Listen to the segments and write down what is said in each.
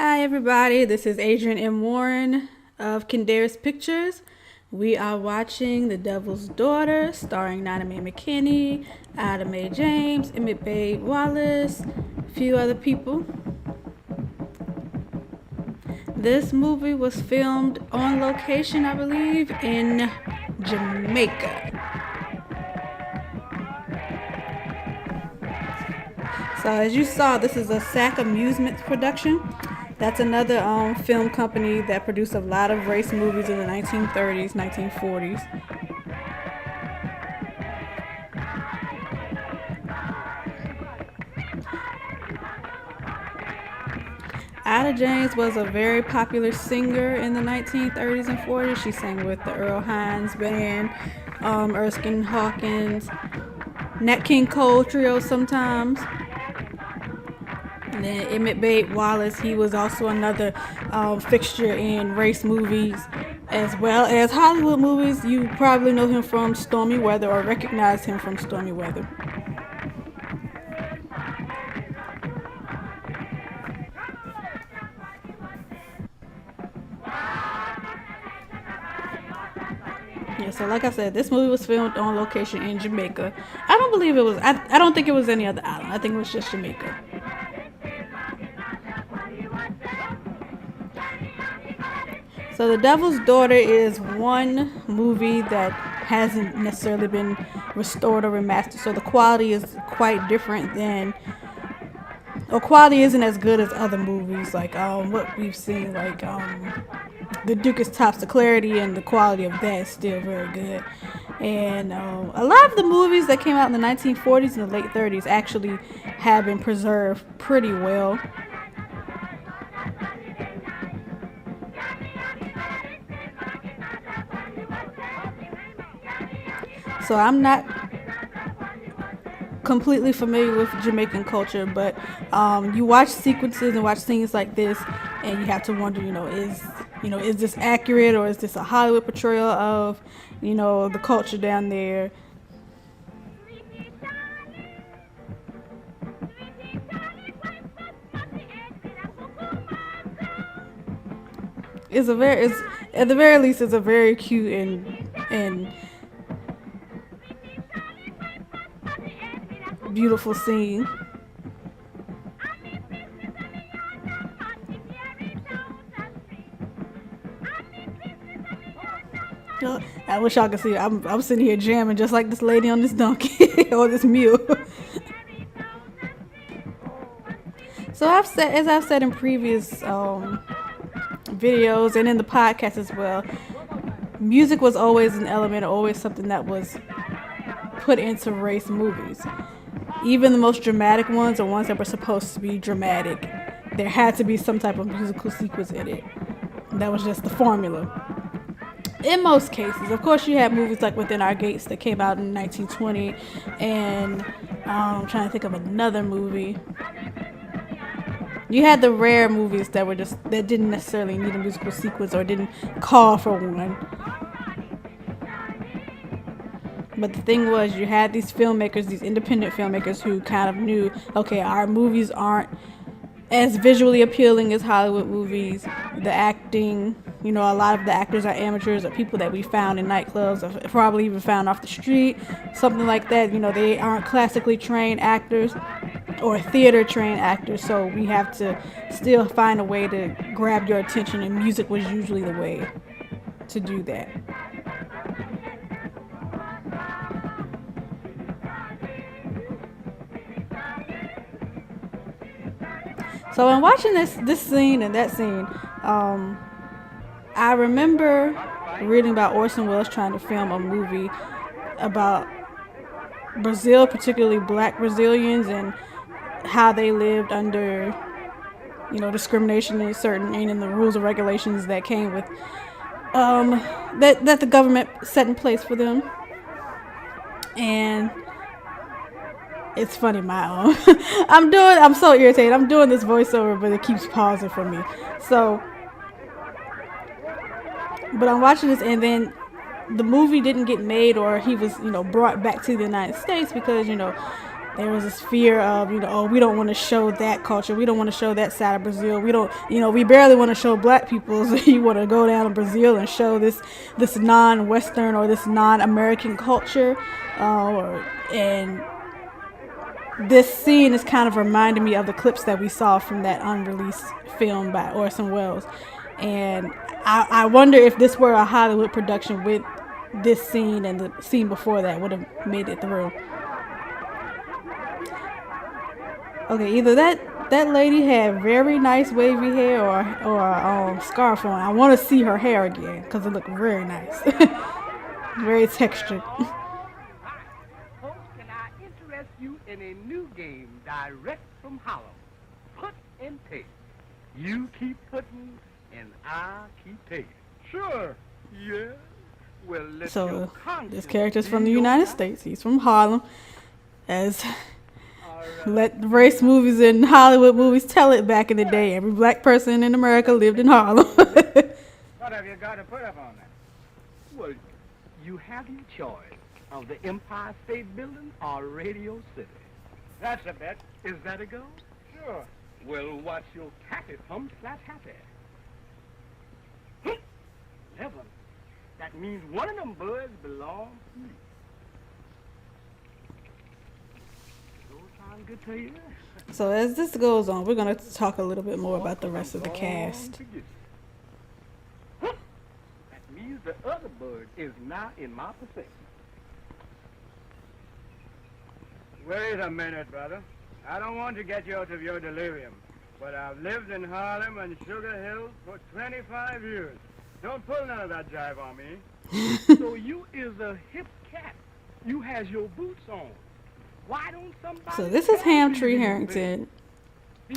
Hi everybody, this is Adrienne M. Warren of Kindaris Pictures. We are watching The Devil's Daughter, starring Nana Mae McKinney, Adam A. James, Emmett Babe Wallace, a few other people. This movie was filmed on location, I believe, in Jamaica. So as you saw, this is a SAC Amusements production. That's another film company that produced a lot of race movies in the 1930s, 1940s. Ada James was a very popular singer in the 1930s and 40s. She sang with the Earl Hines Band, Erskine Hawkins, Nat King Cole Trio sometimes. And then Emmett Babe Wallace, he was also another fixture in race movies as well as Hollywood movies. You probably know him from Stormy Weather or recognize him from Stormy Weather. Yeah, so like I said, this movie was filmed on location in Jamaica. I don't believe it was, I don't think it was any other island. I think it was just Jamaica. So The Devil's Daughter is one movie that hasn't necessarily been restored or remastered. So the quality is quite different than, or quality isn't as good as other movies like what we've seen, like The Duke is Tops. The clarity and the quality of that is still very good. And a lot of the movies that came out in the 1940s and the late 30s actually have been preserved pretty well. So I'm not completely familiar with Jamaican culture, but you watch sequences and watch scenes like this, and you have to wonder, is this accurate, or is this a Hollywood portrayal of, the culture down there? At the very least, it's a very cute and beautiful scene. I wish y'all could see. I'm sitting here jamming just like this lady on this donkey or this mule. So as I've said in previous videos and in the podcast as well, music was always an element, always something that was put into race movies. Even the most dramatic ones, or ones that were supposed to be dramatic, there had to be some type of musical sequence in it. That was just the formula. In most cases, of course, you had movies like Within Our Gates that came out in 1920, and I'm trying to think of another movie. You had the rare movies that didn't necessarily need a musical sequence or didn't call for one. But the thing was, you had these filmmakers, these independent filmmakers who kind of knew, okay, our movies aren't as visually appealing as Hollywood movies. The acting, a lot of the actors are amateurs or people that we found in nightclubs or probably even found off the street, something like that. They aren't classically trained actors or theater trained actors, so we have to still find a way to grab your attention, and music was usually the way to do that. So in watching this scene and that scene, I remember reading about Orson Welles trying to film a movie about Brazil, particularly black Brazilians, and how they lived under, discrimination and the rules and regulations that came with that the government set in place for them. And it's funny, I'm so irritated. I'm doing this voiceover, but it keeps pausing for me. So, but I'm watching this, and then the movie didn't get made, or he was, brought back to the United States because, there was this fear of, oh, we don't want to show that culture. We don't want to show that side of Brazil. We don't, we barely want to show black people. So you want to go down to Brazil and show this non-Western or this non-American culture. And this scene is kind of reminding me of the clips that we saw from that unreleased film by Orson Welles. And I wonder if this were a Hollywood production with this scene and the scene before that would have made it through. Okay, either that lady had very nice wavy hair or scarf on. I want to see her hair again because it looked very nice. Very textured. Folks, can I interest you in a new game direct from Harlem? Put and take. You keep putting and I keep taking. Sure. Yeah. Well, so this character's from the United States. He's from Harlem. As let race movies and Hollywood movies tell it back in the day. Every black person in America lived in Harlem. What have you got to put up on that? Well, you have your choice of the Empire State Building or Radio City. That's a bet. Is that a go? Sure. Well, what's your taffy hum flat happy? 11. That means one of them birds belongs to me. Good to you. So as this goes on, we're going to talk a little bit more about the rest of the cast. That means the other bird is not in my possession. Wait a minute, brother. I don't want to get you out of your delirium, but I've lived in Harlem and Sugar Hill for 25 years. Don't pull none of that jive on me. So you is a hip cat. You has your boots on. Why don't somebody... So this is Hamtree Harrington.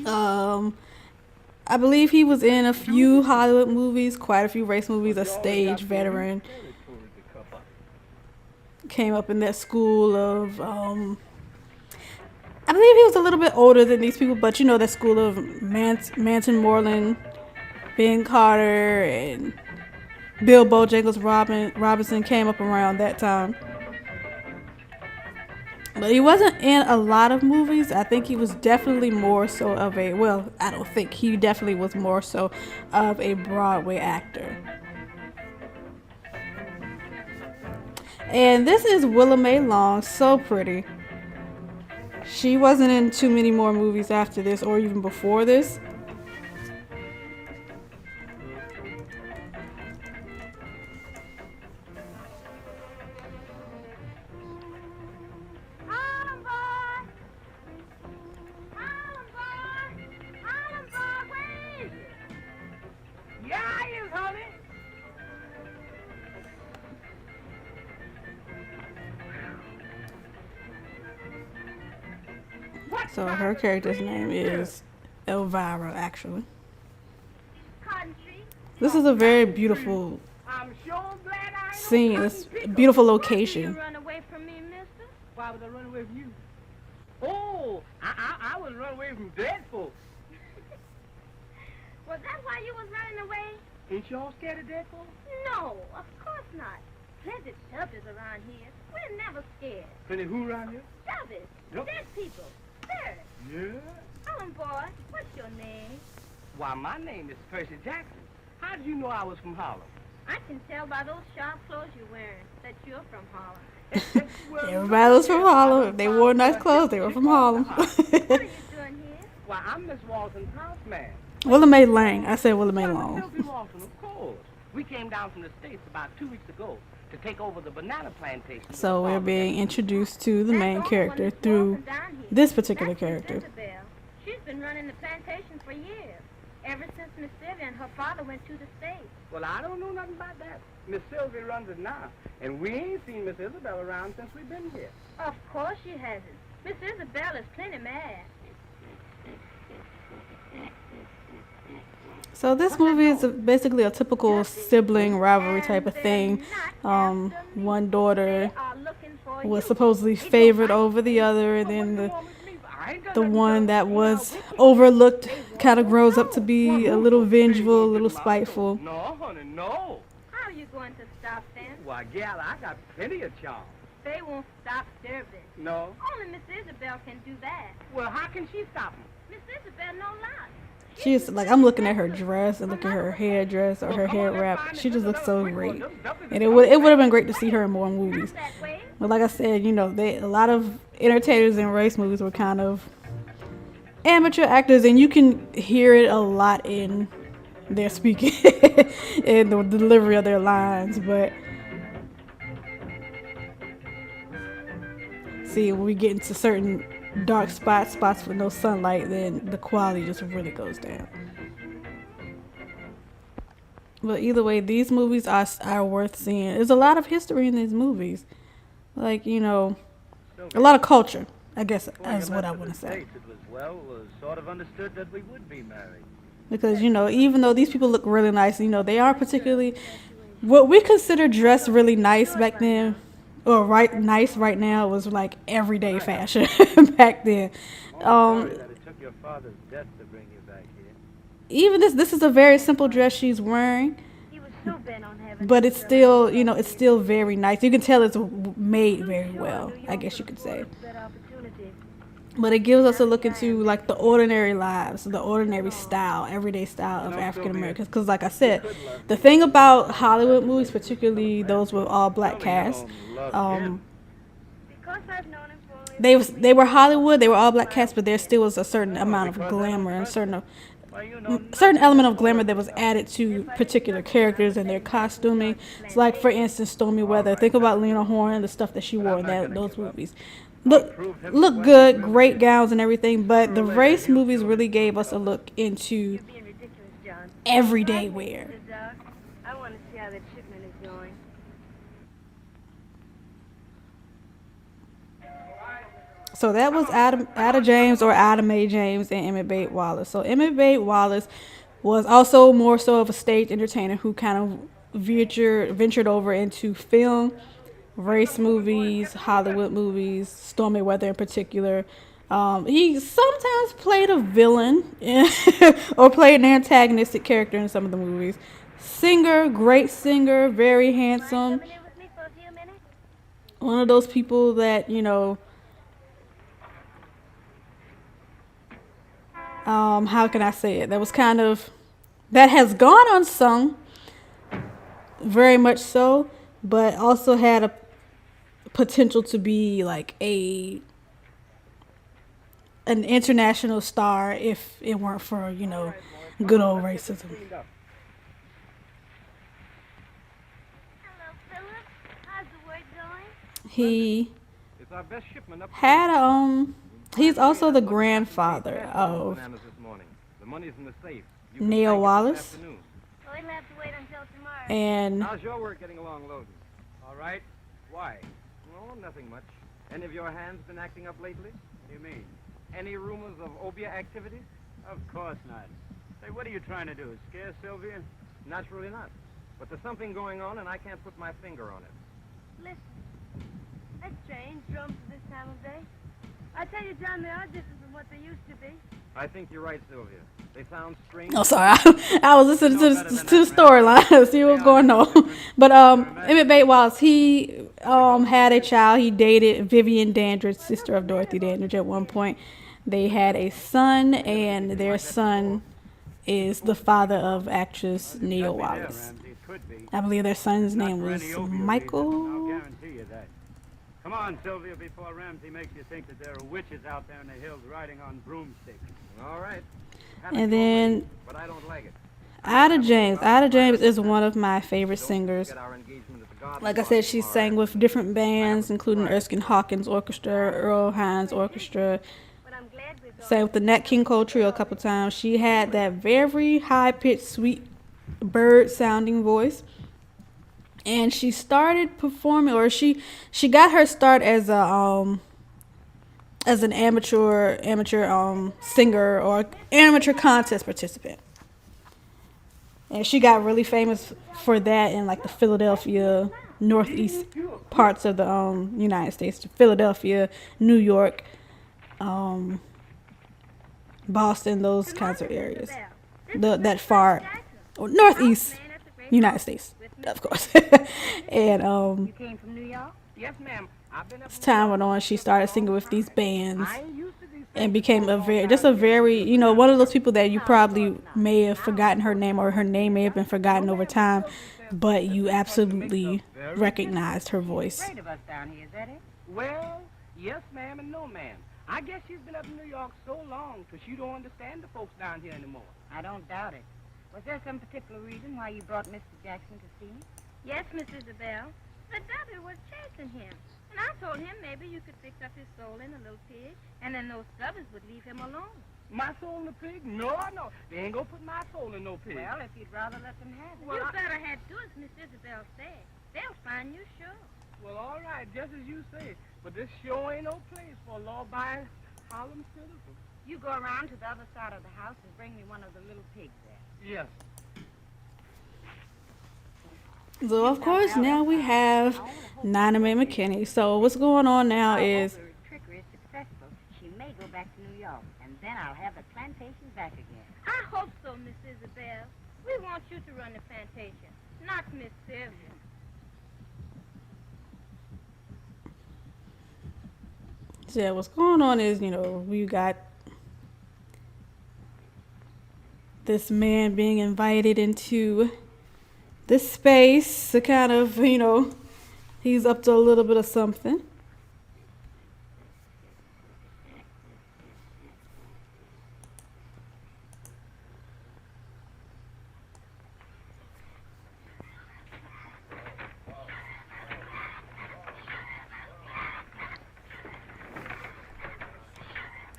I believe he was in a few Hollywood movies, quite a few race movies, a stage veteran. Came up in that school of... I believe he was a little bit older than these people, but that school of Manton Moreland, Ben Carter, and Bill Bojangles Robinson came up around that time. But he wasn't in a lot of movies. I think he was definitely more so of a, well, I don't think, he definitely was more so of a Broadway actor. And this is Willa Mae Long, so pretty. She wasn't in too many more movies after this or even before this. So her character's name is Elvira, actually. This is a very beautiful scene. It's a beautiful location. Run away from me, mister? Why would I run away from you? Oh, I was running away from dead folks. Was that why you was running away? Ain't y'all scared of dead folks? No, of course not. Plenty of shelters around here. We're never scared. Plenty who around here? Shelters. Yep. Dead people. There. Yeah? Boy, what's your name? Why, my name is Percy Jackson. How did you know I was from Harlem? I can tell by those sharp clothes you're wearing that you're from Harlem. Everybody was from Harlem. If they wore nice clothes, they were from Harlem. What are you doing here? Why, I'm Miss Walton's houseman. Willa Mae Lang. I said Willa Mae Long. Walton, of course. We came down from the States about 2 weeks ago to take over the banana plantation. So we're being introduced to the main character through this particular character. She's been running the plantation for years, ever since Miss Sylvia and her father went to the States. Well, I don't know nothing about that. Miss Sylvia runs it now, and we ain't seen Miss Isabel around since we've been here. Of course she hasn't. Miss Isabel is plenty mad. So this movie is basically a typical sibling rivalry type of thing. One daughter was supposedly favored over the other, and then the one that was overlooked kind of grows up to be a little vengeful, a little spiteful. No, honey, no. How are you going to stop them? Why, gal, I got plenty of charm. They won't stop service. No? Only Miss Isabel can do that. Well, how can she stop them? Miss Isabel no lot. She's like, I'm looking at her dress and looking at her hairdress or her hair wrap. She just looks so great. And it would have been great to see her in more movies. That way. But like I said, you know, a lot of entertainers in race movies were kind of amateur actors, and you can hear it a lot in their speaking and the delivery of their lines. But see, when we get into certain dark spots with no sunlight, then the quality just really goes down. But either way, these movies are worth seeing. There's a lot of history in these movies. Like, you know, a lot of culture, I guess, is what I want to say. It was sort of understood that we would be married. Because, you know, even though these people look really nice, you know, they are particularly what we consider dressed really nice back then, or nice right now, was like everyday fashion back then. Sorry that it took your father's death to bring you back here. Even this is a very simple dress she's wearing, He was so bent on having. but it's still, you know, it's still very nice. You can tell it's made very well, I guess you could say. But it gives us a look into like the ordinary lives, the ordinary style, everyday style of African Americans. Because like I said, the thing about Hollywood movies, particularly those with all black casts, Because I've known him for they were Hollywood, they were all black casts, but there still was a certain amount of glamour and certain element of glamour that was added to particular characters and their costuming. It's like, for instance, Stormy Weather. Think about Lena Horne, the stuff that she wore in those movies. Look good, great gowns and everything, but the race movies really gave us a look into being ridiculous, John. everyday wear. I want to see how that shipment is going. So that was Ada James, or Ada Mae James, and Emmett Bate Wallace. So Emmett Bate Wallace was also more so of a stage entertainer who kind of ventured over into film, race movies, Hollywood movies, Stormy Weather in particular. He sometimes played a villain or played an antagonistic character in some of the movies. Singer, great singer, very handsome. Coming in with me for a few minutes? One of those people that, you know, how can I say it? That has gone unsung, very much so, but also had a potential to be like an international star if it weren't for, you know, good old racism. Hello, Philip. How's the work going? He It's our best shipment up. had he's also the grandfather of Bananas this morning. The money's in the safe. Neil Wallace, Well, we'll have to wait until tomorrow. and How's your work getting along loading? All right. Why? No, nothing much. Any of your hands been acting up lately? What do you mean? Any rumors of obia activities? Of course not. Say, what are you trying to do? Scare Sylvia? Naturally not. But there's something going on, and I can't put my finger on it. Listen, that's strange, drums at this time of day. I tell you, John, they are different from what they used to be. I think you're right, Sylvia. They sound strange. oh, sorry, I was listening to the storyline to see what was going on. But Emmett Bate Wallace, he had a child. He dated Vivian Dandridge, sister of Dorothy Dandridge, at one point. They had a son, and their son is the father of actress Neil Wallace. I believe their son's name was Michael. I'll guarantee you that. Come on, Sylvia, before Ramsey makes you think that there are witches out there in the hills riding on broomsticks. All right. And then But I don't like it. Ada James. Ada James is one of my favorite singers. Like I said, she sang with different bands, including Erskine Hawkins Orchestra, Earl Hines Orchestra. But I'm glad we're going. Sang with the Nat King Cole Trio a couple times. She had that very high-pitched, sweet bird-sounding voice. And she started performing, or she got her start as an amateur singer or amateur contest participant. And she got really famous for that in like the Philadelphia, northeast parts of the United States, Philadelphia, New York, Boston, those kinds of areas. That far, or northeast United States, of course. And You came from New York? Yes, ma'am. as time went on, she started singing with these bands and became a very, you know, one of those people that you probably may have forgotten her name, or her name may have been forgotten over time, but you absolutely recognized her voice. Afraid of us down here, is that it? Well, yes, ma'am, and no, ma'am. I guess you've been up in New York so long because you don't understand the folks down here anymore. I don't doubt it. Was there some particular reason why you brought Mr. Jackson to see me? Yes, Miss Isabel. The devil was chasing him. And I told him maybe you could fix up his soul in a little pig, and then those stubbers would leave him alone. My soul in a pig? No, no. They ain't gonna put my soul in no pig. Well, if you'd rather let them have it. Well, you better head to as Miss Isabel said. They'll find you sure. Well, all right, just as you say. But this sure ain't no place for a law-abiding Harlem citizen. You go around to the other side of the house and bring me one of the little pigs there. Yes. So of course now we have Nina Mae McKinney. So what's going on now is If her trickery is successful, she may go back to New York, and then I'll have the plantation back again. I hope so, Miss Isabel. We want you to run the plantation, not Miss Sylvia. so yeah, what's going on is, you know, we got this man being invited into this space to kind of, you know, he's up to a little bit of something.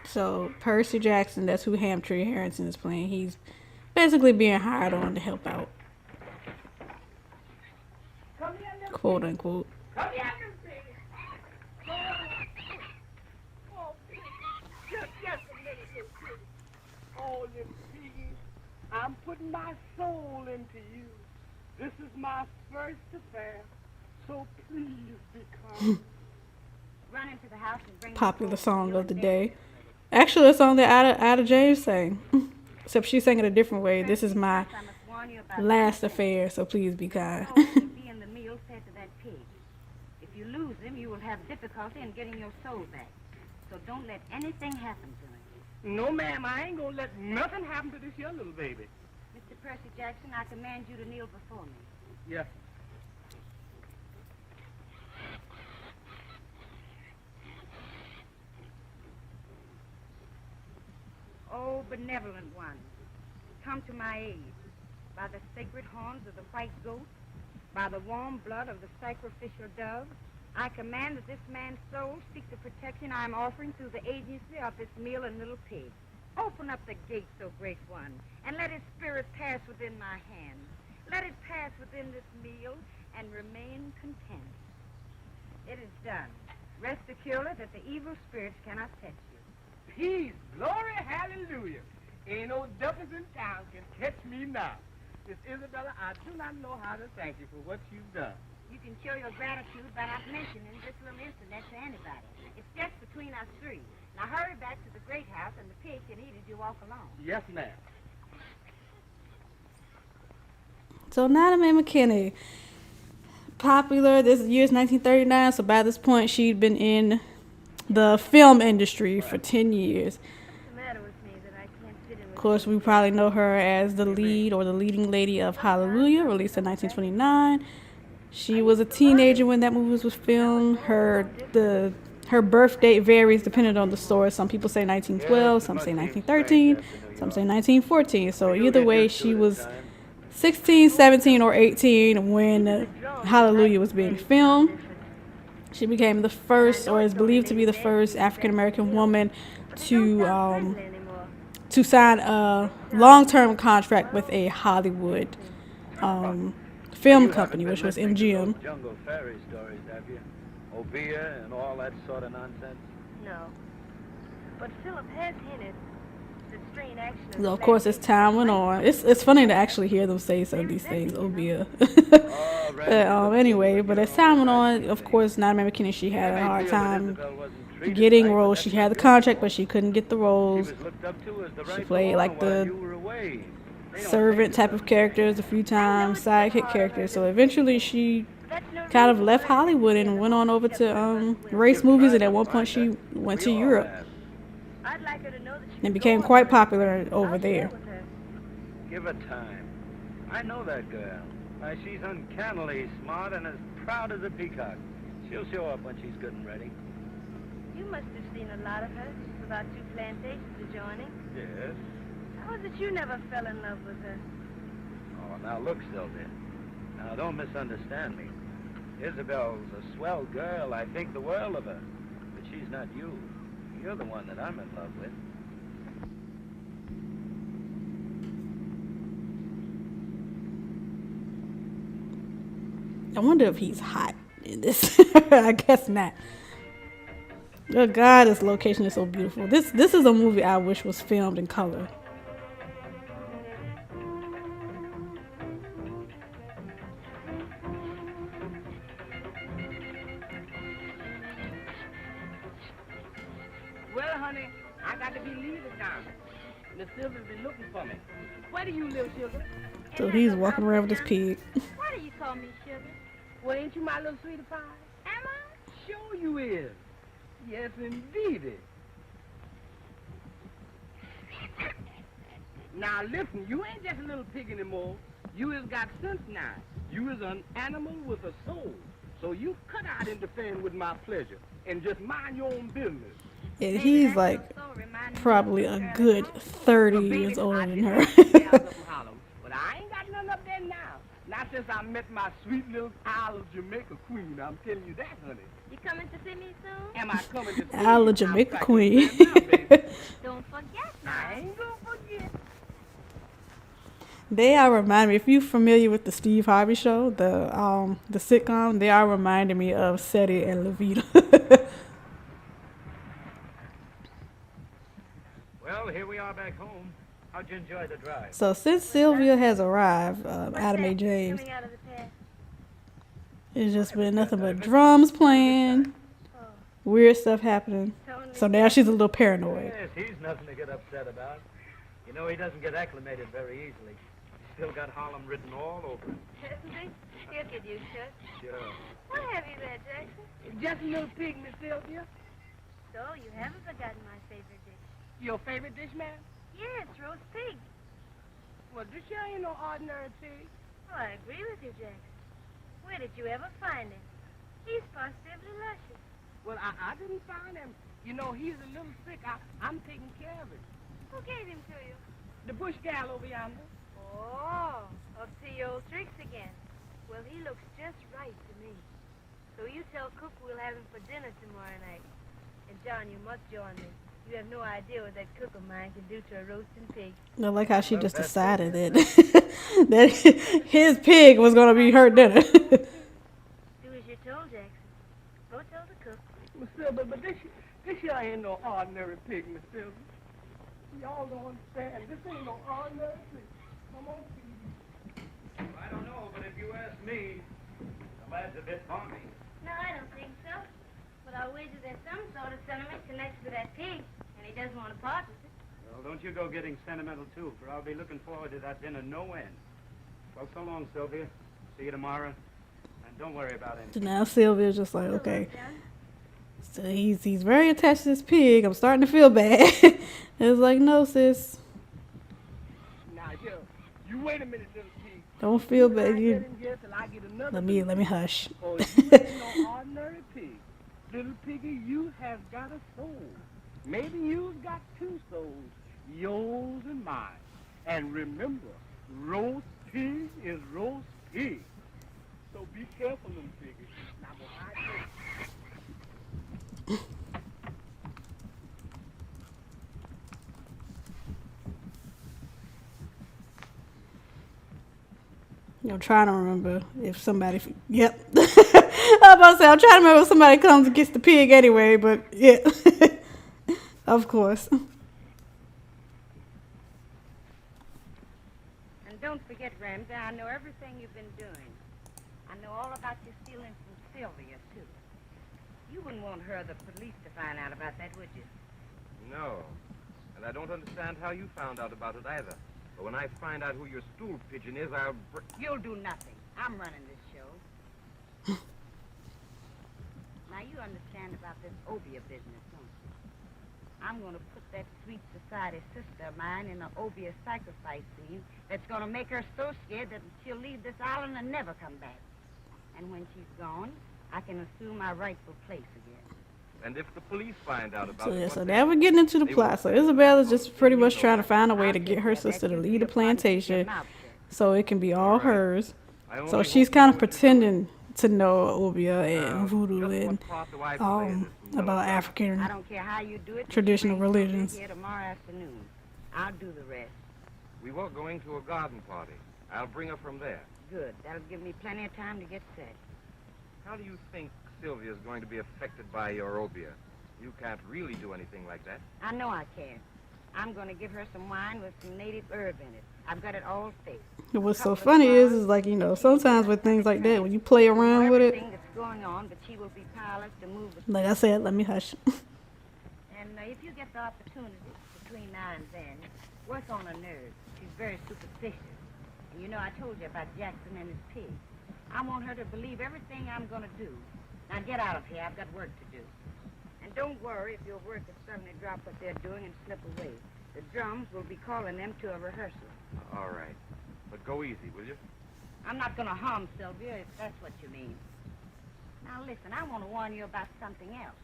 So Percy Jackson, that's who Hamtree Harrison is playing. He's basically being hired on to help out, quote unquote. Come here, Miss Baby. Oh, just a minute, Miss Piggy. Oh, Miss Piggy, I'm putting my soul into you. This is my first affair, so please be calm. Run into the house and bring Popular song of the day. Actually, a song that Ada James sang, except she sang it a different way. This is my last affair, so please be kind. be in the meal fed to that pig. If you lose him, you will have difficulty in getting your soul back. So don't let anything happen to him. No, ma'am, I ain't gonna let nothing happen to this young little baby. Mr. Percy Jackson, I command you to kneel before me. Yes. Oh, benevolent one, come to my aid. By the sacred horns of the white goat, by the warm blood of the sacrificial dove, I command that this man's soul seek the protection I am offering through the agency of this meal and little pig. Open up the gate, so great one, and let his spirit pass within my hands. Let it pass within this meal and remain content. It is done. Rest securely that the evil spirits cannot touch you. Peace, glory, hallelujah. Ain't no duffers in town can catch me now. Miss Isabella, I do not know how to thank you for what you've done. You can show your gratitude by not mentioning this little incident to anybody. It's just between us three. Now hurry back to the great house, and the pig can eat as you walk along. Yes, ma'am. So Nina Mae McKinney, popular. This year's 1939, so by this point she'd been in the film industry for 10 years. What's the matter with me that I can't fit in with Of course, we probably know her as the lead or the leading lady of Hallelujah, released in 1929. She was a teenager when that movie was filmed. Her birth date varies depending on the source. Some people say 1912, some say 1913, some say 1914. So either way, she was 16, 17, or 18 when Hallelujah was being filmed. She became the first, or is believed to be the first, African-American woman to sign a long-term contract with a Hollywood film company, which was MGM. Jungle fairy stories, have you? Obia and all that sort of nonsense? No. But Philip has hinted that strain action... So of course, as time went on, it's funny to actually hear them say some of these things, Obia. Anyway, but as time went on, of course, Nina Mae McKinney, she had a hard time getting roles. She had the contract, but she couldn't get the roles. She played like the servant type of characters a few times, sidekick characters. So eventually she kind of left Hollywood and went on over to race movies, and at one point she went to Europe and became quite popular over there. Give her time. I know that girl. Why, she's uncannily smart and as proud as a peacock. She'll show up when she's good and ready. You must have seen a lot of her without two plantations adjoining. Yes. How is it you never fell in love with her? Oh, now look, Sylvia. Now, don't misunderstand me. Isabel's a swell girl. I think the world of her. But she's not you. You're the one that I'm in love with. I wonder if he's hot in this. I guess not. Oh God, this location is so beautiful. This is a movie I wish was filmed in color. Well, honey, I got to be leaving now. Miss Sylvia's been looking for me. Where do you live, Sugar? So he's walking around with this pig. Why do you call me Sugar? Well, ain't you my little sweetie pie? Am I? Sure you is. Yes, indeedy. Now, listen, you ain't just a little pig anymore. You has got sense now. You is an animal with a soul. So you cut out interfering with my pleasure and just mind your own business. And he's like probably a good 30 years older than her. But I ain't got none up there now. Not since I met my sweet little Isle of Jamaica queen. I'm telling you that, honey. You coming to see me soon? Am I coming to see Isle you? of Jamaica I'm queen. practicing now, baby. Don't forget now. I ain't gonna forget. They are reminding me, if you're familiar with the Steve Harvey show, the sitcom, they are reminding me of Seti and Levita. Well, here we are back home. How'd you enjoy the drive? So since Sylvia has arrived, Adam A. James, Coming out of the past. it's just been nothing but drums playing, weird stuff happening. So now she's a little paranoid. Yes, he's nothing to get upset about. You know, he doesn't get acclimated very easily. He's still got Harlem written all over him. Hasn't he? He'll get used to it. Sure. What have you there, Jackson? Just a little pig, Miss Sylvia. So, you haven't forgotten my favorite dish. Your favorite dish, man? Yeah, it's roast pig. Well, this here ain't no ordinary pig. Oh, I agree with you, Jackson. Where did you ever find him? He's positively luscious. Well, I didn't find him. You know, he's a little sick. I'm taking care of him. Who gave him to you? The bush gal over yonder. Oh, up to your old tricks again. Well, he looks just right to me. So you tell Cook we'll have him for dinner tomorrow night. And John, you must join me. You have no idea what that cook of mine can do to a roasting pig. I like how she just decided that that his pig was gonna be her dinner. Do as you're told, Jackson. Go tell the cook. Miss Sylvia, but this here ain't no ordinary pig, Miss Sylvia. Y'all don't understand. This ain't no ordinary pig. Come on, pig. I don't know, but if you ask me, the lad's a bit balmy. No, I don't think so. But I'll wager there's some sort of sentiment connected to that pig, and he doesn't want to part with it. Well, don't you go getting sentimental, too, for I'll be looking forward to that dinner no end. Well, so long, Sylvia. See you tomorrow. And don't worry about So anything. now Sylvia's just like, okay. So he's very attached to this pig. I'm starting to feel bad. It's like, no, sis. Now, here, you wait a minute, little pig. Don't feel I bad. get You, in here till I get another let me hush. Oh, you ain't no ordinary pig. Little piggy, you have got a soul. Maybe you've got two souls, yours and mine. And remember, roast pig is roast pig. So be careful, little piggy. Now, I'm trying to remember if somebody. Yep. I was about to say, I'm trying to remember if somebody comes and gets the pig anyway, but yeah. Of course. And don't forget, Ramsey, I know everything you've been doing. I know all about you stealing from Sylvia, too. You wouldn't want her or the police to find out about that, would you? No. And I don't understand how you found out about it either. But when I find out who your stool pigeon is, I'll... You'll do nothing. I'm running this show. Now, you understand about this Obia business, don't you? I'm going to put that sweet society sister of mine in an Obia sacrifice scene that's going to make her so scared that she'll leave this island and never come back. And when she's gone, I can assume my rightful place again. And if the police find out about So it, yeah, what so then? now we're getting into the plot. So Isabella's just pretty much trying to find a way to get her sister to leave the plantation so it can be all hers. I only So hope she's you kind know of what you're pretending to know Obia doing. and voodoo Just and what part do I play in this about melodrama? African I don't care how you do it. traditional Bring Sylvia religions. here tomorrow afternoon. I'll do the rest. We were going to a garden party. I'll bring her from there. Good. That'll give me plenty of time to get set. How do you think Sylvia's going to be affected by your obia? You can't really do anything like that. I know I can. I'm going to give her some wine with some native herb in it. I've got it all fixed. What's so funny is like, you know, sometimes with things like that, when you play around with it, Everything that's going on, but she will be powerless to move the like I said, let me hush. And if you get the opportunity between now and then, work on her nerves. She's very superstitious. And you know, I told you about Jackson and his pig. I want her to believe everything I'm going to do. Now get out of here. I've got work to do. And don't worry if your workers suddenly drop what they're doing and slip away. The drums will be calling them to a rehearsal. All right. But go easy, will you? I'm not going to harm Sylvia, if that's what you mean. Now listen, I want to warn you about something else.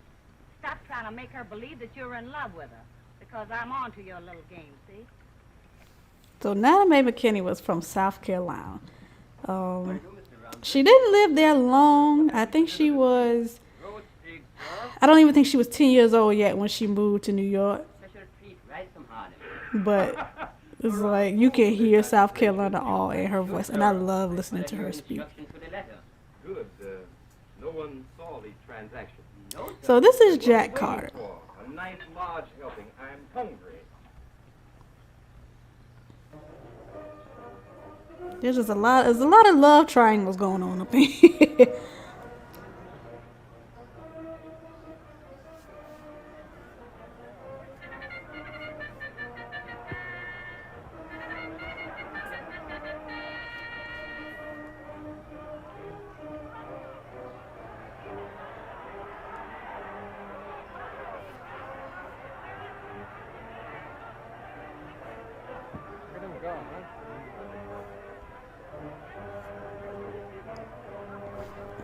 Stop trying to make her believe that you're in love with her, because I'm on to your little game, see? So Nana Mae McKinney was from South Carolina. She didn't live there long. I think she was, I don't even think she was 10 years old yet when she moved to New York. But it's like you can hear South Carolina all in her voice, and I love listening to her speak. Good. No one saw the transaction. So this is Jack Carter. A nice large helping. I'm hungry. There's a lot of love triangles going on up in here. Let him go, huh?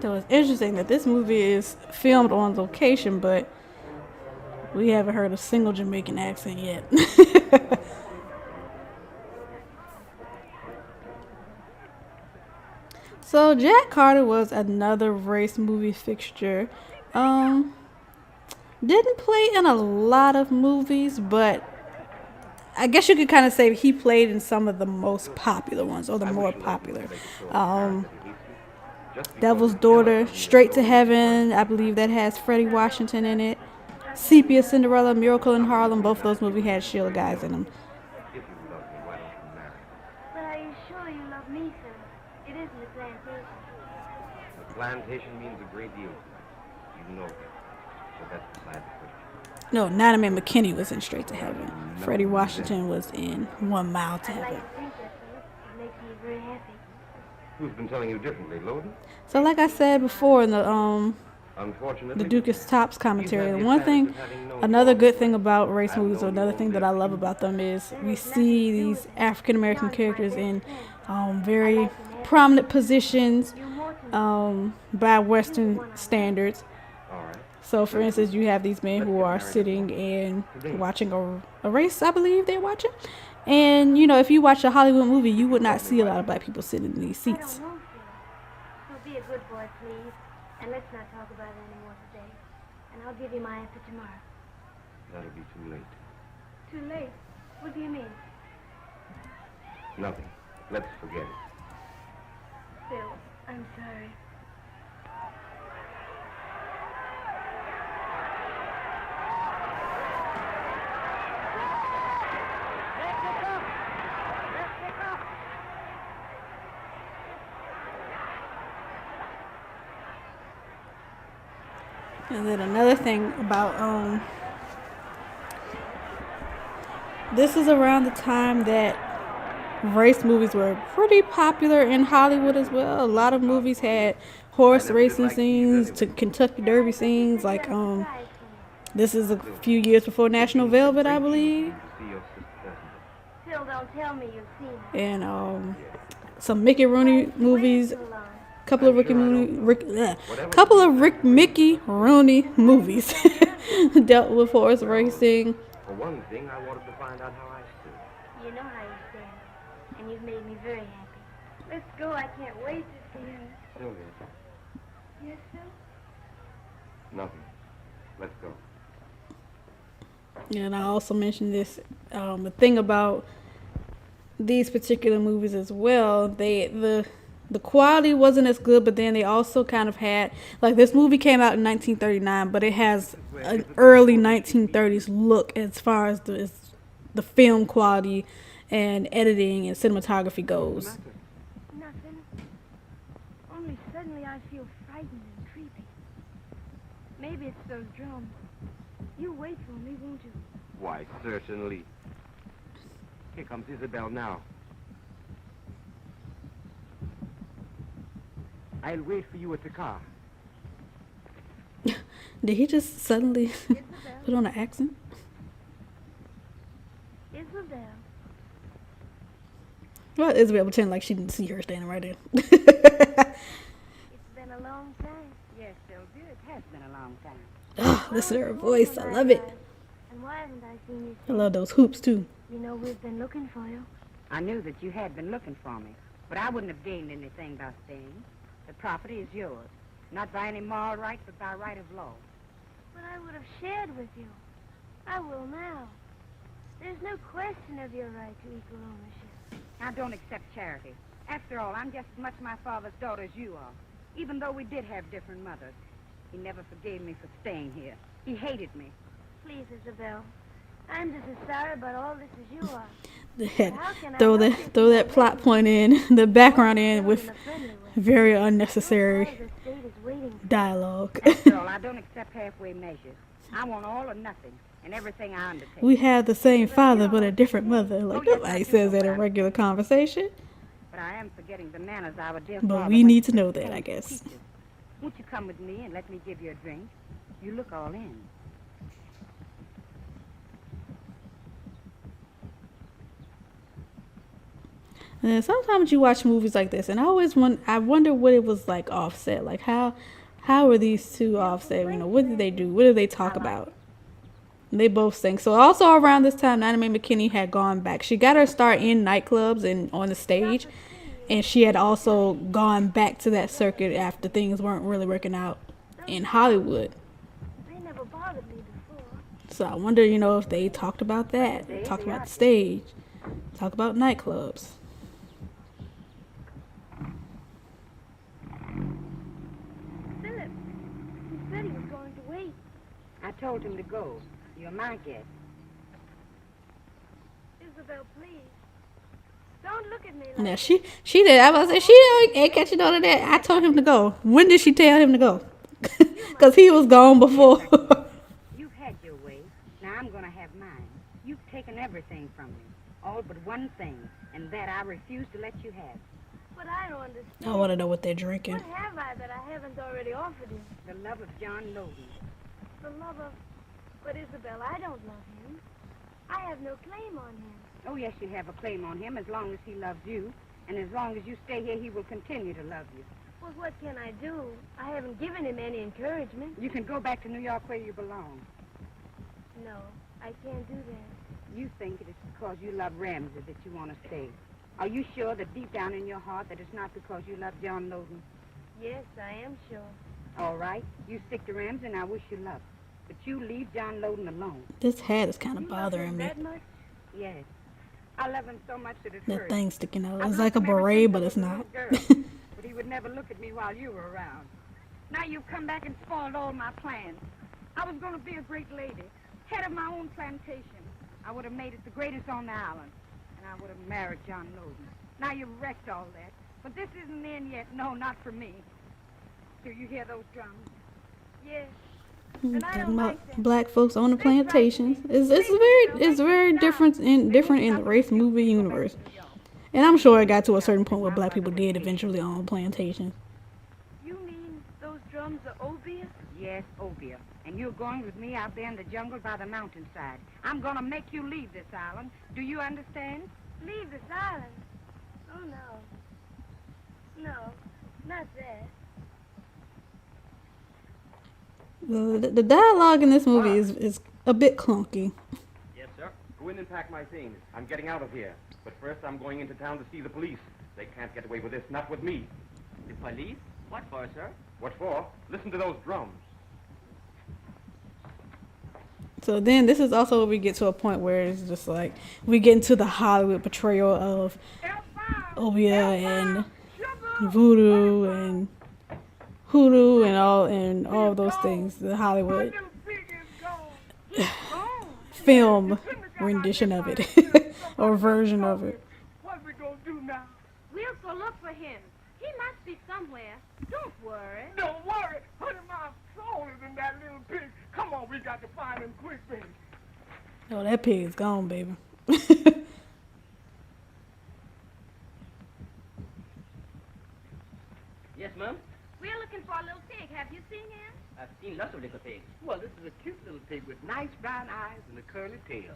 So it's interesting that this movie is filmed on location, but we haven't heard a single Jamaican accent yet. So Jack Carter was another race movie fixture. Didn't play in a lot of movies, but I guess you could kind of say he played in some of the most popular ones, or the more popular. Devil's Daughter, Straight to Heaven, I believe that has Freddie Washington in it. Sepia, Cinderella, Miracle in Harlem, both of those movies had Sheila guys in them. If you love me, why don't you marry me? But are you sure you love me, sir? It isn't a plantation. A plantation means a great deal to me. You know that. So that's beside the question. No, Nana Mae McKinney was in Straight to Heaven. Freddie Washington was in 1 Mile to I'd like Heaven. to think that, sir. It makes me very happy. Who's been telling you differently, Loden? So like I said before in the Unfortunately, Dukas Tops commentary, the one thing, another good thing about race movies, or another thing that I love about them, is we see these African American characters in very prominent positions by Western standards. all right. So for instance, you have these men who are sitting and watching a race, I believe they're watching. And you know, if you watch a Hollywood movie, you would not see a lot of black people sitting in these I seats. don't want to. So be a good boy, please. And let's not talk about it anymore today. And I'll give you my answer tomorrow. That'll be too late. Too late? What do you mean? Nothing. Let's forget it. Phil, I'm sorry. And then another thing about this is around the time that race movies were pretty popular in Hollywood as well. A lot of movies had horse racing scenes to Kentucky Derby scenes. Like this is a few years before National Velvet, I believe. Phil, don't tell me you've seen it. And some Mickey Rooney movies. Too long. Couple of Mickey Rooney movies dealt with horse racing. For one thing, I wanted to find out how I stood. You know how you stand, and you've made me very happy. Let's go. I can't wait to see her. Sylvia, Yes, Phil? nothing. Let's go. And I also mentioned this, the thing about these particular movies as well, the quality wasn't as good, but then they also kind of had, like, this movie came out in 1939, but it has an early 1930s look as far as the film quality and editing and cinematography goes. Nothing. Only suddenly I feel frightened and creepy. Maybe it's those drums. You wait for me, won't you? Why, certainly. Here comes Isabel now. I'll wait for you at the car. Did he just suddenly put on an accent? Isabel. Well, Isabel pretend like she didn't see her standing right there. It's been a long time. Yes, Sylvia, it has been a long time. Oh, listen to her voice. I love it. And why haven't I seen you I since? love those hoops too. You know, we've been looking for you. I knew that you had been looking for me, but I wouldn't have gained anything by staying. The property is yours, not by any moral right, but by right of law. But I would have shared with you. I will now. There's no question of your right to equal ownership. I don't accept charity. After all, I'm just as much my father's daughter as you are, even though we did have different mothers. He never forgave me for staying here. He hated me. Please, Isabel. I'm just as sorry about all this as you are. Throw that plot point in, the background in with very unnecessary dialogue. After all, I don't accept halfway measures. I want all or nothing, and everything I undertake. We have the same father but a different mother. Like nobody says that in regular conversation. But I am forgetting the manners our dear But father we went need to through know to that, I teach guess. us. Won't you come with me and let me give you a drink? You look all in. And sometimes you watch movies like this, and I wonder what it was like offset. Like how are these two offset? You know, what did they do? What did they talk about? And they both sing. So also around this time, Nana Mae McKinney had gone back. She got her start in nightclubs and on the stage, and she had also gone back to that circuit after things weren't really working out in Hollywood. They never bothered me before. So I wonder, you know, if they talked about that, they talked about the stage, talked about nightclubs. Philip, he said he was going to wait. I told him to go. You're my guest. Isabel, please. Don't look at me like Now she did. I was like, she ain't catching on to that. I told him to go. When did she tell him to go? Because he was gone before. You've had your way. Now I'm going to have mine. You've taken everything from me. All but one thing. And that I refuse to let you have. But I don't understand. I want to know what they're drinking. What have I that I haven't already offered him? The love of John Logan. The love of... But Isabel, I don't love him. I have no claim on him. Oh, yes, you have a claim on him as long as he loves you. And as long as you stay here, he will continue to love you. Well, what can I do? I haven't given him any encouragement. You can go back to New York where you belong. No, I can't do that. You think it is because you love Ramsey that you want to stay. Are you sure that deep down in your heart that it's not because you love John Logan? Yes, I am sure. All right, you stick to Ramsey and I wish you luck. But you leave John Logan alone. This hat is kind of You love bothering him me. that much? Yes. I love him so much that it That hurts. thing sticking out. I've It's like a loved him ever beret, since but I it's was a not. little girl. But he would never look at me while you were around. Now you've come back and spoiled all my plans. I was going to be a great lady, head of my own plantation. I would have made it the greatest on the island, and I would have married John Logan. Now you've wrecked all that. But this isn't the end yet. No, not for me. Do you hear those drums? Yes. Talking about black folks on the plantations. It's very different in the race movie universe. And I'm sure it got to a certain point where black people did eventually own plantations. You mean drums are obeah? Yes, Obia. And you're going with me out there in the jungle by the mountainside. I'm going to make you leave this island. Do you understand? Leave this island? Oh, no. No, not that. The dialogue in this movie is a bit clunky. Yes, sir. Go in and pack my things. I'm getting out of here. But first, I'm going into town to see the police. They can't get away with this, not with me. The police? What for, sir? What for? Listen to those drums. So then this is also where we get to a point where it's just like we get into the Hollywood portrayal of Obia and voodoo and hoodoo and all of those things. The Hollywood film rendition of it or version of it. What we gonna do now? We'll go look for him. He must be somewhere. Don't worry. Don't worry. Honey, my soul is in that little pig. Come on, we got to find him quick, baby. Oh, that pig is gone, baby. Yes, ma'am? We're looking for a little pig. Have you seen him? I've seen lots of little pigs. Well, this is a cute little pig with nice brown eyes and a curly tail.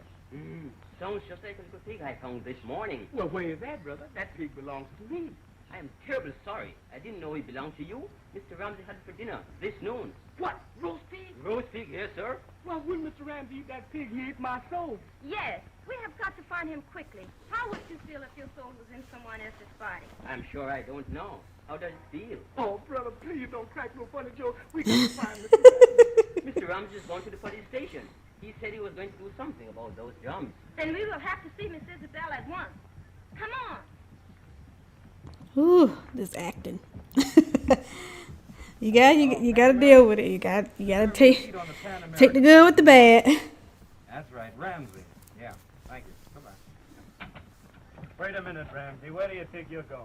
Sounds just like a little pig I found this morning. Well, where is that, brother? That pig belongs to me. I am terribly sorry. I didn't know he belonged to you. Mr. Ramsey had it for dinner this noon. What? Roast pig? Roast pig, yes, sir. Well, when Mr. Ramsey eat that pig, he ate my soul. Yes. We have got to find him quickly. How would you feel if your soul was in someone else's body? I'm sure I don't know. How does it feel? Oh, brother, please don't crack no funny joke. We got to find Mr. Ramsey. Mr. Ramsey is going to the police station. He said he was going to do something about those drums. Then we will have to see Miss Isabel at once. Come on. Ooh, this acting. you got to deal with it. You got to take the good with the bad. That's right, Ramsey. Yeah, thank you. Come on. Wait a minute, Ramsey. Where do you think you're going?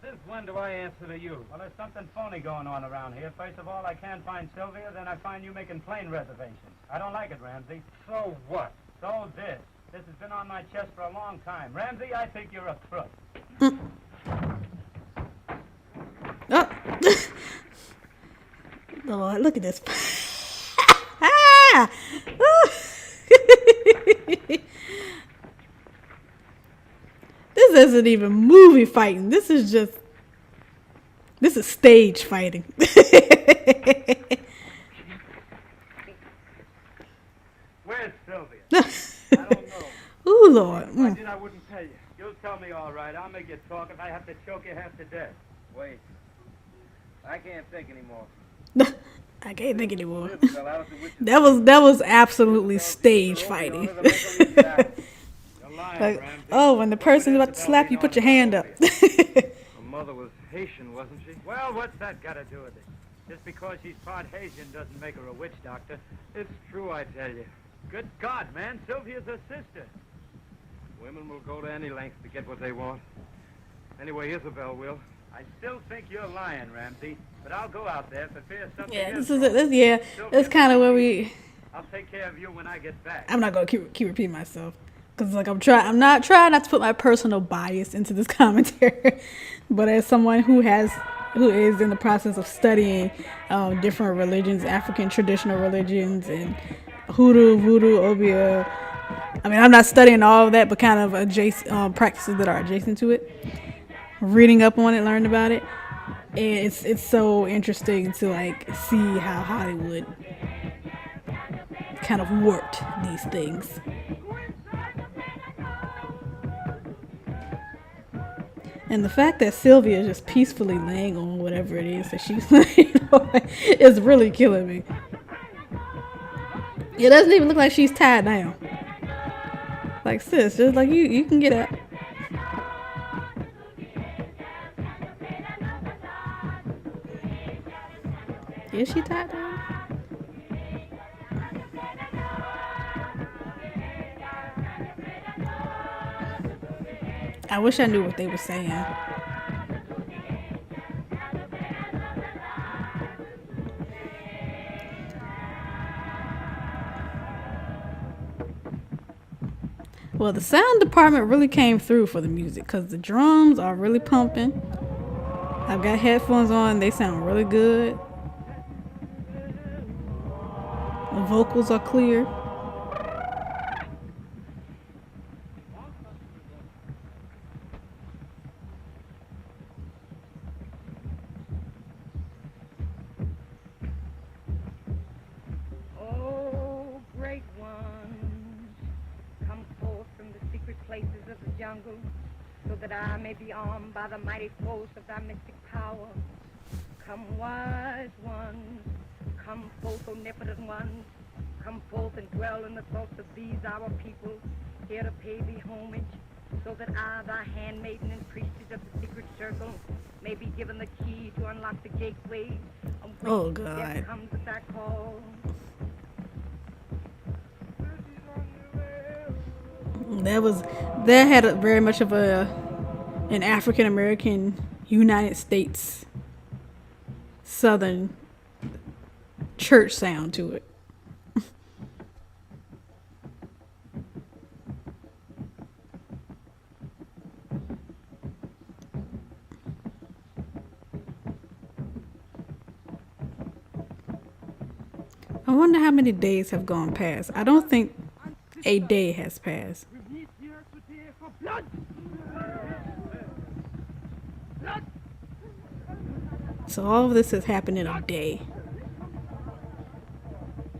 Since when do I answer to you? Well, there's something phony going on around here. First of all, I can't find Sylvia, then I find you making plane reservations. I don't like it, Ramsey. So what? So this. This has been on my chest for a long time. Ramsey, I think you're a crook. Oh. Lord, look at this. Ah! This isn't even movie fighting. This is stage fighting. Where's Sylvia? I don't know. Ooh, Lord. If I did, I wouldn't tell you. You'll tell me all right. I'll make you talk if I have to choke you half to death. Wait. I can't think anymore. I can't think anymore. This fell out of the witch's That was absolutely stage fighting. You're lying, Like, Ramsey. oh, when the person's about to slap you, put your hand up. Her mother was Haitian, wasn't she? Well, what's that got to do with it? Just because she's part Haitian doesn't make her a witch doctor. It's true, I tell you. Good God, man, Sylvia's her sister. Women will go to any lengths to get what they want. Anyway, Isabel will. I still think you're lying, Ramsey, but I'll go out there for fear something Yeah, is this is wrong. that's kind of where we. I'll take care of you when I get back. I'm not gonna keep repeating myself because like I'm not trying not to put my personal bias into this commentary, but as someone who is in the process of studying different religions, African traditional religions, and hoodoo, voodoo, obia. I mean, I'm not studying all of that, but kind of adjacent practices that are adjacent to it. Reading up on it, learned about it. And it's so interesting to like see how Hollywood kind of warped these things. And the fact that Sylvia is just peacefully laying on whatever it is that she's laying on is really killing me. It doesn't even look like she's tied down. Like, sis, just like you can get up. Is she tied down? I wish I knew what they were saying. Well, the sound department really came through for the music because the drums are really pumping. I've got headphones on. They sound really good. vocals are clear. Oh, great ones, come forth from the secret places of the jungle, so that I may be armed by the mighty force of thy mystic power. Come, wise ones, come forth, omnipotent ones, come forth and dwell in the thoughts of these our people, here to pay thee homage, so that I, thy handmaiden and priestess of the secret circle, may be given the key to unlock the gateway. Oh, God. Death comes at thy call. That had very much of an African American United States Southern church sound to it. I wonder how many days have gone past. I don't think a day has passed. We meet here today for blood. Blood. So all of this has happened in a day.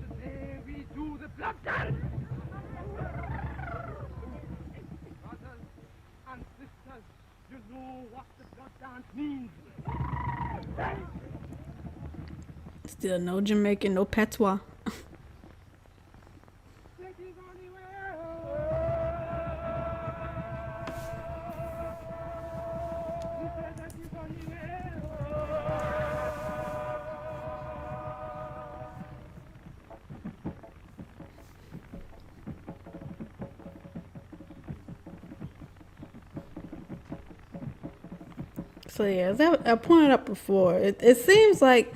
Today we do the blood dance. Brothers and sisters, you know what the blood dance means. Still no Jamaican, no patois. So yeah, as I pointed out before, it seems like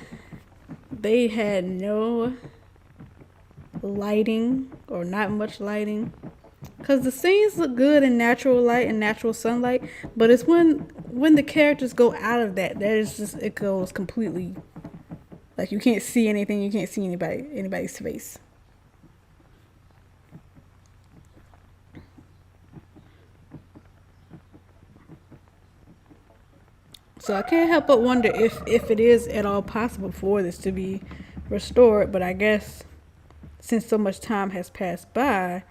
they had no lighting or not much lighting, because the scenes look good in natural light and natural sunlight, but it's when the characters go out of that is just, it goes completely, like, you can't see anything, you can't see anybody's face. So I can't help but wonder if it is at all possible for this to be restored, but I guess since so much time has passed by,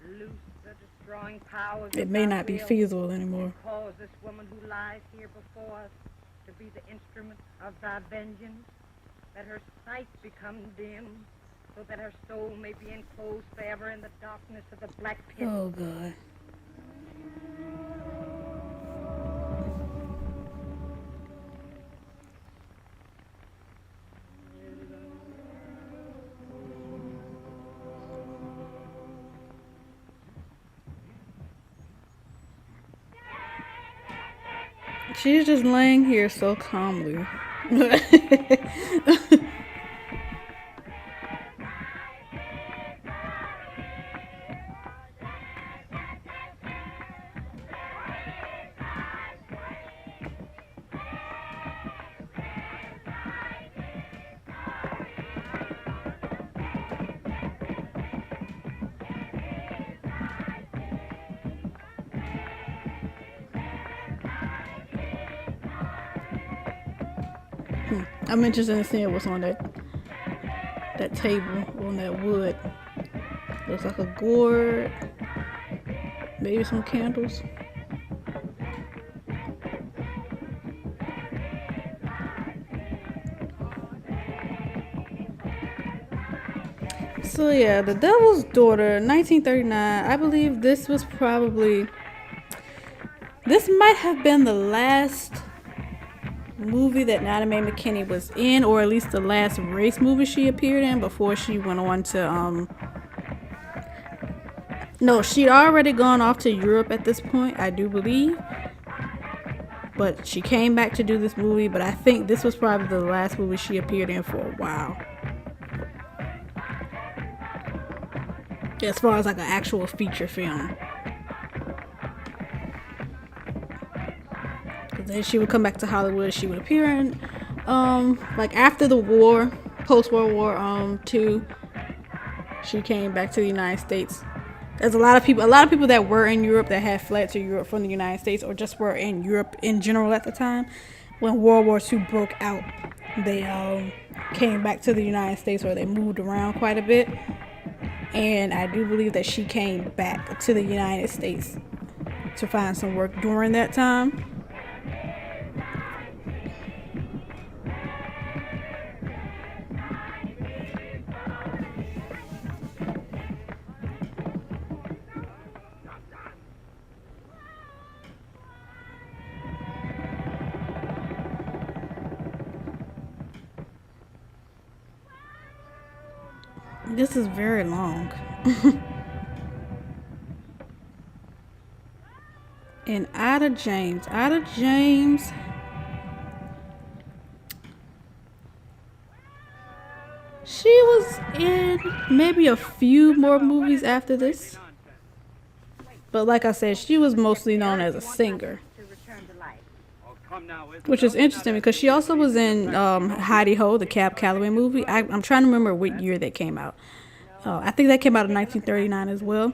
Loose the destroying powers it of may thy not be will, feasible anymore. and cause this woman who lies here before us to be the instrument of thy vengeance, that her sight become dim, so that her soul may be enclosed forever in the darkness of the black pit. Oh God. She's just laying here so calmly. I'm interested in seeing what's on that table, on that wood. Looks like a gourd, maybe some candles. So yeah, The Devil's Daughter, 1939. I believe this might have been the last movie that Nana Mae McKinney was in, or at least the last race movie she appeared in before she went on to no, she'd already gone off to Europe at this point, I do believe, but she came back to do this movie. But I think this was probably the last movie she appeared in for a while, as far as like an actual feature film. Then she would come back to Hollywood. She would appear in, like after the war, post World War II, she came back to the United States. There's a lot of people that were in Europe that had fled to Europe from the United States, or just were in Europe in general at the time. When World War II broke out, they came back to the United States, or they moved around quite a bit. And I do believe that she came back to the United States to find some work during that time. This is very long. And Ada James. She was in maybe a few more movies after this. But like I said, she was mostly known as a singer. Which is interesting because she also was in Heidi Ho, the Cab Calloway movie. I'm trying to remember what year that came out. I think that came out in 1939 as well.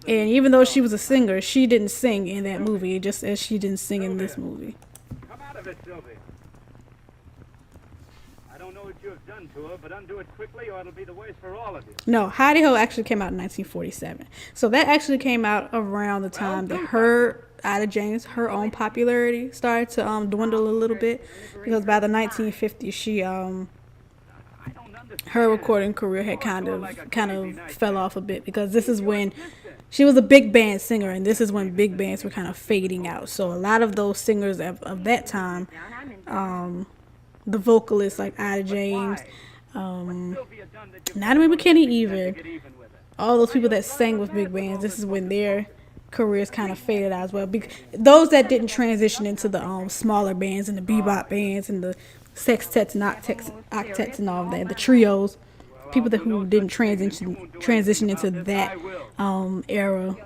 And even though she was a singer, she didn't sing in that movie, just as she didn't sing in this movie. Come out of it, Sylvie. I don't know what you have done to her, but undo it quickly or it'll be the worse for all of you. No, Heidi Ho actually came out in 1947. So that actually came out around the time that Ada James, her own popularity started to dwindle a little bit, because by the 1950s she her recording career had kind of fell off a bit, because this is when she was a big band singer, and this is when big bands were kind of fading out. So a lot of those singers of that time, the vocalists like Ada James, Natalie McKinney, even all those people that sang with big bands, this is when their careers kind of faded out as well. Those that didn't transition into the smaller bands and the bebop bands and the sextets and octets and all of that, the trios, people who didn't transition into that era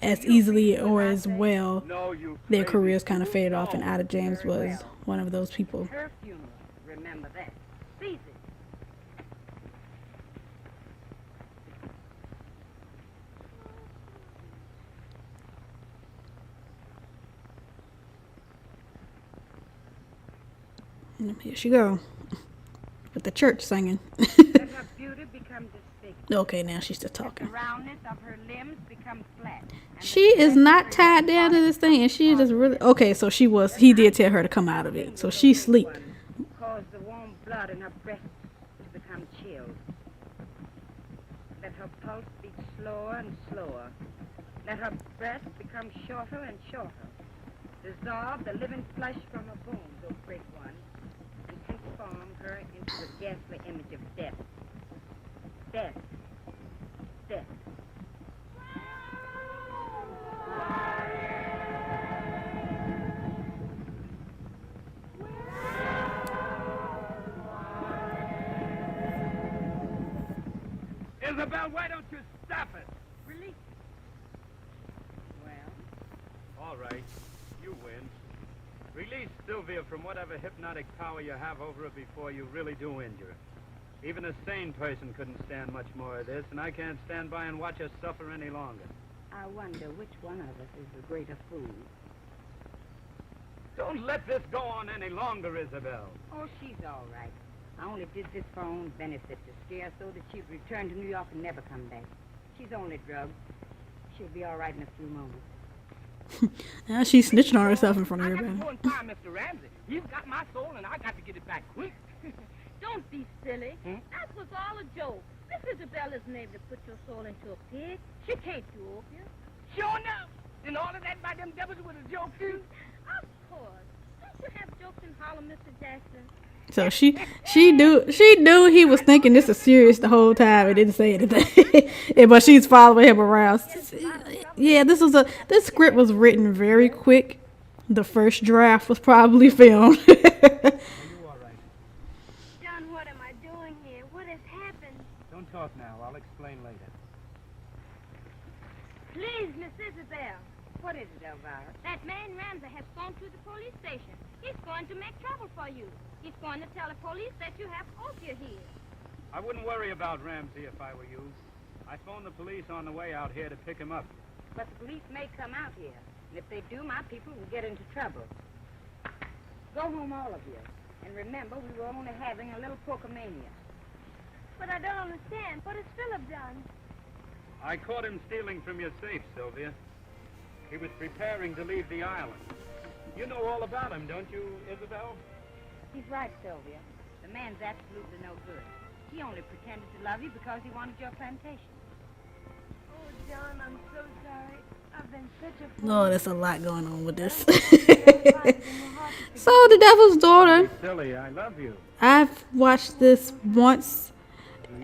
as easily or as well, their careers kind of faded off, and Ada James was one of those people. Her funeral, remember that. Seize it. Here she go with the church singing. Let her beauty become disfigured. Okay, now she's still The talking. roundness of her limbs becomes flat. And She is not tied down to this thing, and she just really okay. So he did tell her to come out of it, so she's asleep. cause the warm blood in her breast to become chilled. Let her pulse beat slower and slower. Let her breath become shorter and shorter. Dissolve the living flesh from her bones, O great one, and transform her into the ghastly image of death. Death. Death. Isabel, why don't you stop it? Release. Well, All right, you win. Release Sylvia from whatever hypnotic power you have over her before you really do injure her. Even a sane person couldn't stand much more of this, and I can't stand by and watch her suffer any longer. I wonder which one of us is the greater fool. Don't let this go on any longer, Isabel. Oh, she's all right. I only did this for her own benefit, to scare her so that she'd return to New York and never come back. She's only drugged. She'll be all right in a few moments. Now she's snitching on herself in front of I got everybody. to go and find Mr. Ramsey. He's got my soul, and I got to get it back quick. Don't be silly. Hmm? That was all a joke. Miss Isabel isn't able to put your soul into a pig. She can't do opium. Sure enough. And all of that by them devils with a joke, too? Of course. Don't you have jokes in Harlem, Mr. Jackson? So she knew he was thinking this is serious the whole time and didn't say anything. Yeah, but she's following him around. Yeah, this script was written very quick. The first draft was probably filmed. John, what am I doing here? What has happened? Don't talk now. I'll explain later. Please, Miss Isabel. What is it, Elvira? That man Ramsey has gone to the police station. He's going to make trouble for you. He's going to tell the police that you have opium here. I wouldn't worry about Ramsey if I were you. I phoned the police on the way out here to pick him up. But the police may come out here. And if they do, my people will get into trouble. Go home, all of you. And remember, we were only having a little poker-mania. But I don't understand. What has Philip done? I caught him stealing from your safe, Sylvia. He was preparing to leave the island. You know all about him, don't you, Isabel? He's right, Sylvia. The man's absolutely no good. He only pretended to love you because he wanted your plantation. Oh, John, I'm so sorry. I've been such a fool. Oh, there's a lot going on with this. So, The Devil's Daughter. Silly, I love you. I've watched this once,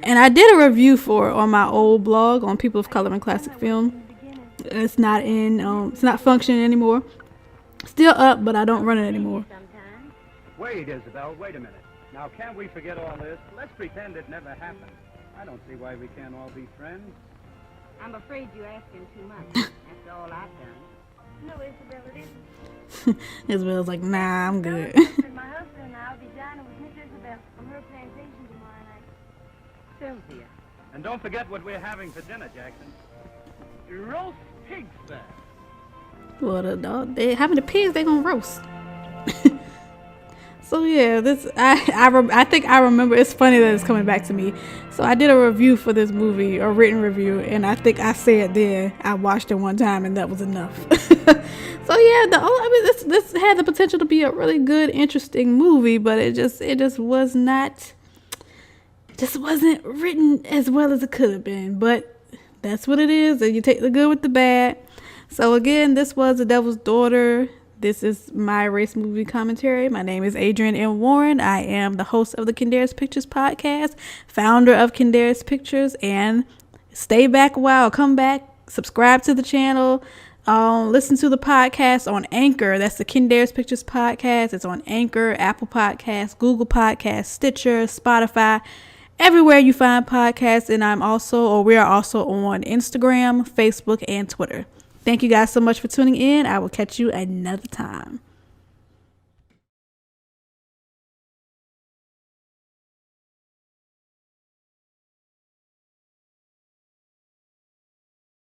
and I did a review for it on my old blog on People of Color and Classic Film. It's not it's not functioning anymore. Still up, but I don't run it anymore. Sometimes. Wait, Isabel, wait a minute. Now, can't we forget all this? Let's pretend it never happened. I don't see why we can't all be friends. I'm afraid you're asking too much. After all I've done. No, Isabel, it isn't. Isabel's like, nah, I'm good. My husband and I will be dining with Miss Isabel from her plantation tomorrow night. Sylvia. And don't forget what we're having for dinner, Jackson. Roast pig, sir. Well, they having the pigs, they gonna roast. So yeah, this I think I remember. It's funny that it's coming back to me. So I did a review for this movie, a written review, and I think I said there I watched it one time and that was enough. So yeah, this had the potential to be a really good, interesting movie, but it just was not. Just wasn't written as well as it could have been. But that's what it is, and you take the good with the bad. So again, this was The Devil's Daughter. This is my race movie commentary. My name is Adrienne M. Warren. I am the host of the Kindaris Pictures podcast, founder of Kindaris Pictures, and stay back a while, come back, subscribe to the channel, listen to the podcast on Anchor. That's the Kindaris Pictures podcast. It's on Anchor, Apple Podcasts, Google Podcasts, Stitcher, Spotify, everywhere you find podcasts. And we are also on Instagram, Facebook, and Twitter. Thank you guys so much for tuning in. I will catch you another time.